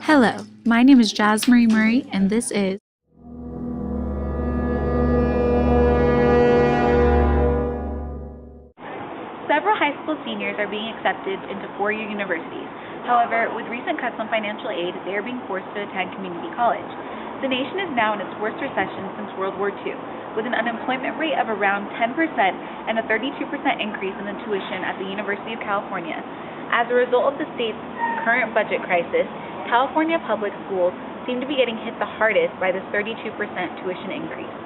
Hello, my name is Jasmarie, and this is Several high school seniors are being accepted into four-year universities. However, with recent cuts on financial aid, they are being forced to attend community college. The nation is now in its worst recession since World War II, with an unemployment rate of around 10% and a 32% increase in the tuition at the University of California. As a result of the state's current budget crisis, California public schools seem to be getting hit the hardest by this 32% tuition increase.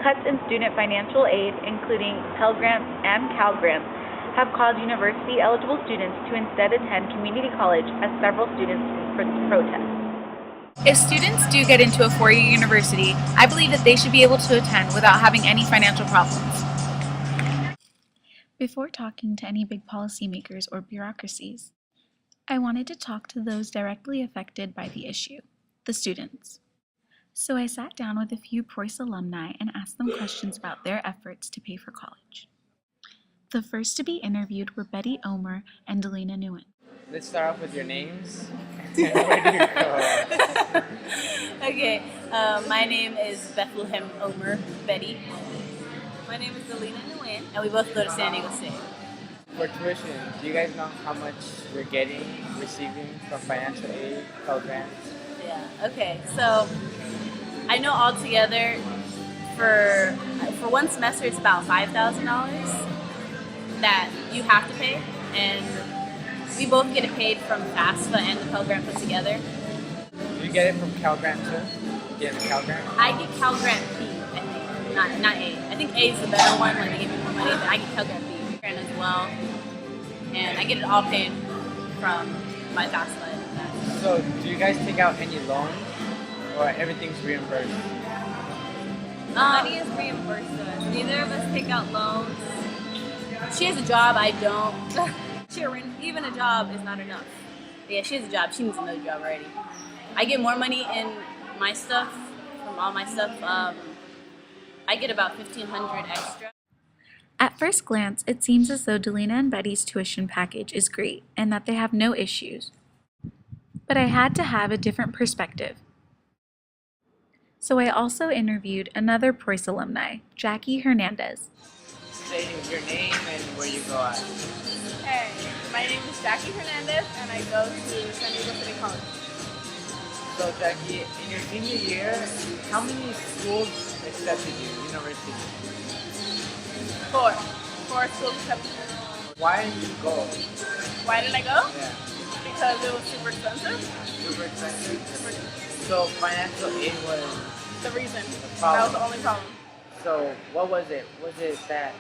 Cuts in student financial aid, including Pell grants and Cal grants, have caused university-eligible students to instead attend community college as several students protest. if students do get into a four-year university, I believe that they should be able to attend without having any financial problems. Before talking to any big policymakers or bureaucracies, I wanted to talk to those directly affected by the issue, the students. So I sat down with a few Preuss alumni and asked them questions about their efforts to pay for college. The first to be interviewed were Betty Omer and Delina Nguyen. Let's start off with your names. And where do you go? Okay, my name is Bethlehem Omer Betty. My name is Delina Nguyen, and we both go to San Diego State. For tuition, do you guys know how much you're receiving from financial aid, Pell grants? Yeah. Okay. So I know altogether for one semester it's about $5,000 that you have to pay, and we both get it paid from FAFSA and the Pell Grant put together. Do you get it from Cal Grant too? You get a Cal Grant? I get Cal Grant B, I think, not A. I think A is the better one, like they give me more money, but I get Cal Grant B grant as well, and I get it all paid from my FAFSA and that. So, do you guys take out any loans, or everything's reimbursed? Money is reimbursed to us. Neither of us take out loans. She has a job, I don't. Even a job is not enough. Yeah, she has a job. She needs another job already. I get more money in my stuff, from all my stuff. I get about $1,500 extra. At first glance, it seems as though Delina and Betty's tuition package is great and that they have no issues. But I had to have a different perspective. So I also interviewed another Preuss alumni, Jackie Hernandez. Say your name and where you go at. Hey, my name is Jackie Hernandez and I go to San Diego City College. So, Jackie, in your senior year, how many schools accepted you, university? Four schools accepted me. Why didn't you go? Why did I go? Yeah, Because it was super expensive. super expensive. Super expensive. So, financial aid was The reason. problem. That was the only problem. So what was it? Was it that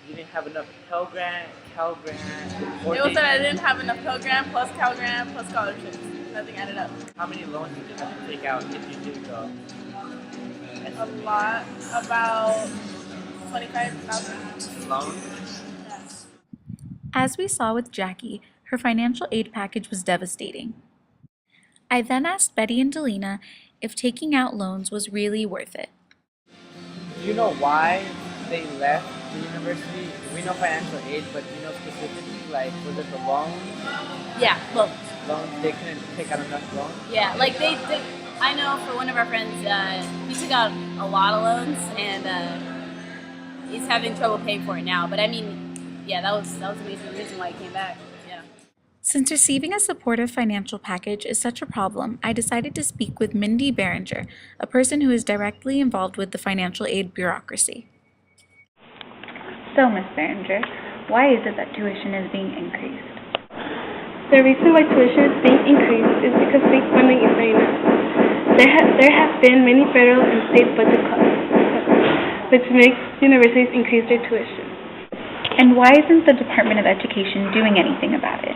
you didn't have enough Pell Grant, Cal Grant, or It was that I didn't have enough Pell Grant plus Cal Grant plus scholarships. Nothing added up. how many loans did you have to take out if you did go? A lot. About 25,000. Loans? As we saw with Jackie, her financial aid package was devastating. I then asked Betty and Delina if taking out loans was really worth it. Do you know why they left the university? We know financial aid, but do you know specifically, like, was it the loans? Yeah, loans. Loans, they couldn't take out enough loans? Yeah, like they I know for one of our friends, he took out a lot of loans and he's having trouble paying for it now. But I mean, yeah, that was the major reason why he came back. Yeah. Since receiving a supportive financial package is such a problem, I decided to speak with Mindy Behringer, a person who is directly involved with the financial aid bureaucracy. So, Ms. Behringer, why is it that tuition is being increased? The reason why tuition is being increased is because state funding is not enough. There have been many federal and state budget cuts, which makes universities increase their tuition. And why isn't the Department of Education doing anything about it?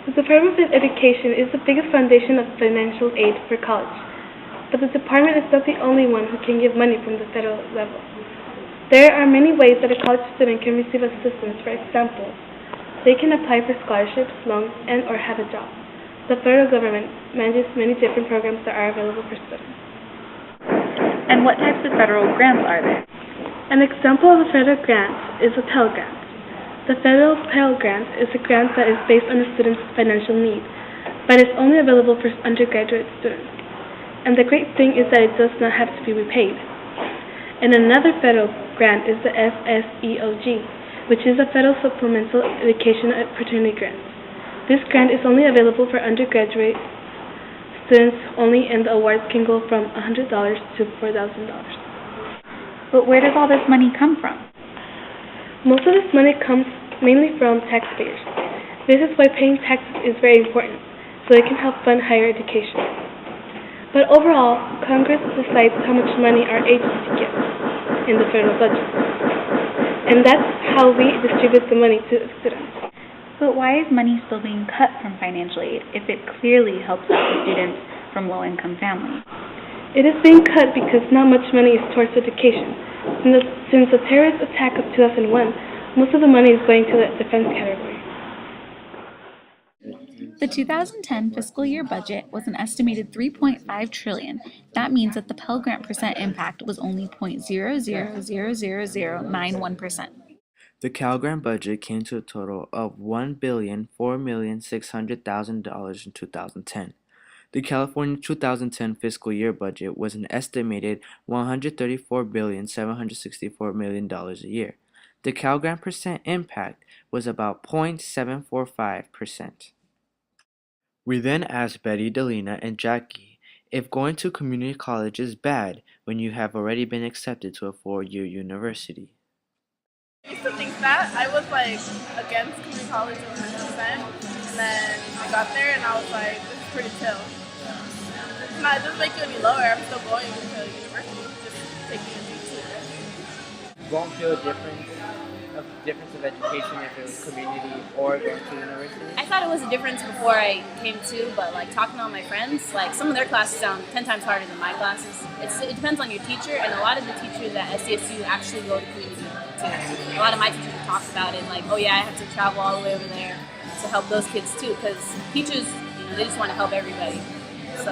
The Department of Education is the biggest foundation of financial aid for college, but the department is not the only one who can give money from the federal level. There are many ways that a college student can receive assistance. For example, they can apply for scholarships, loans, and or have a job. The federal government manages many different programs that are available for students. And what types of federal grants are there? An example of a federal grant is a Pell Grant. The federal Pell Grant is a grant that is based on a student's financial need. but it's only available for undergraduate students. And the great thing is that it does not have to be repaid. And another federal grant is the FSEOG, which is a Federal Supplemental Education Opportunity Grant. This grant is only available for undergraduate students only, and the awards can go from $100 to $4,000. But where does all this money come from? Most of this money comes mainly from taxpayers. This is why paying taxes is very important, so it can help fund higher education. But overall, Congress decides how much money our agency gets in the federal budget. And that's how we distribute the money to students. But why is money still being cut from financial aid if it clearly helps out the students from low-income families? It is being cut because not much money is towards education. Since the terrorist attack of 2001, most of the money is going to the defense category. The 2010 fiscal year budget was an estimated $3.5 trillion. That means that the Pell Grant percent impact was only 0.000091%. The Cal Grant budget came to a total of $1,004,600,000 in 2010. The California 2010 fiscal year budget was an estimated $134,764,000,000 a year. The Cal Grant percent impact was about 0.745%. We then asked Betty, Delina, and Jackie if going to community college is bad when you have already been accepted to a 4-year university. I used to think that. I was like against community college 100%. And then I got there and I was like, this is pretty chill. It's not, it doesn't make you any lower. I'm still going to university, just taking a G2. You won't feel a difference of education if it was community or going to university? I thought it was a difference before I came to, but like talking to all my friends, like some of their classes sound 10 times harder than my classes. It depends on your teacher, and a lot of the teachers at SDSU actually go to community too. A lot of my teachers talk about it, like, oh yeah, I have to travel all the way over there to help those kids too, because teachers, they just want to help everybody. So,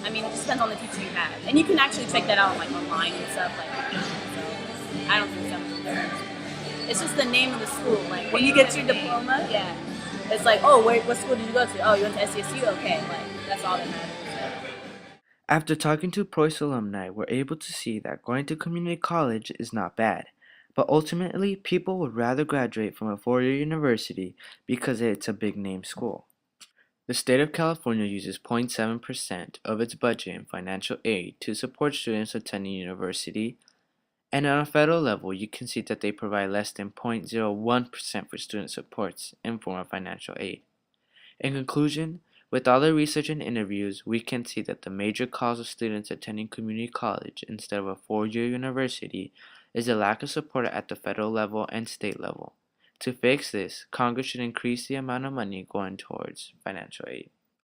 I mean, it just depends on the teacher you have, and you can actually check that out like online and stuff. Like, so I don't think so. It's just the name of the school. Like when you get your diploma, yeah, it's like, oh, what school did you go to? Oh, you went to SDSU? Okay, like that's all that matters. After talking to Preuss alumni, we're able to see that going to community college is not bad, but ultimately people would rather graduate from a 4-year university because it's a big name school. The state of California uses 0.7% of its budget in financial aid to support students attending university, and on a federal level, you can see that they provide less than 0.01% for student supports in form of financial aid. In conclusion, with all the research and interviews, we can see that the major cause of students attending community college instead of a 4-year university is a lack of support at the federal level and state level. To fix this, Congress should increase the amount of money going towards financial aid.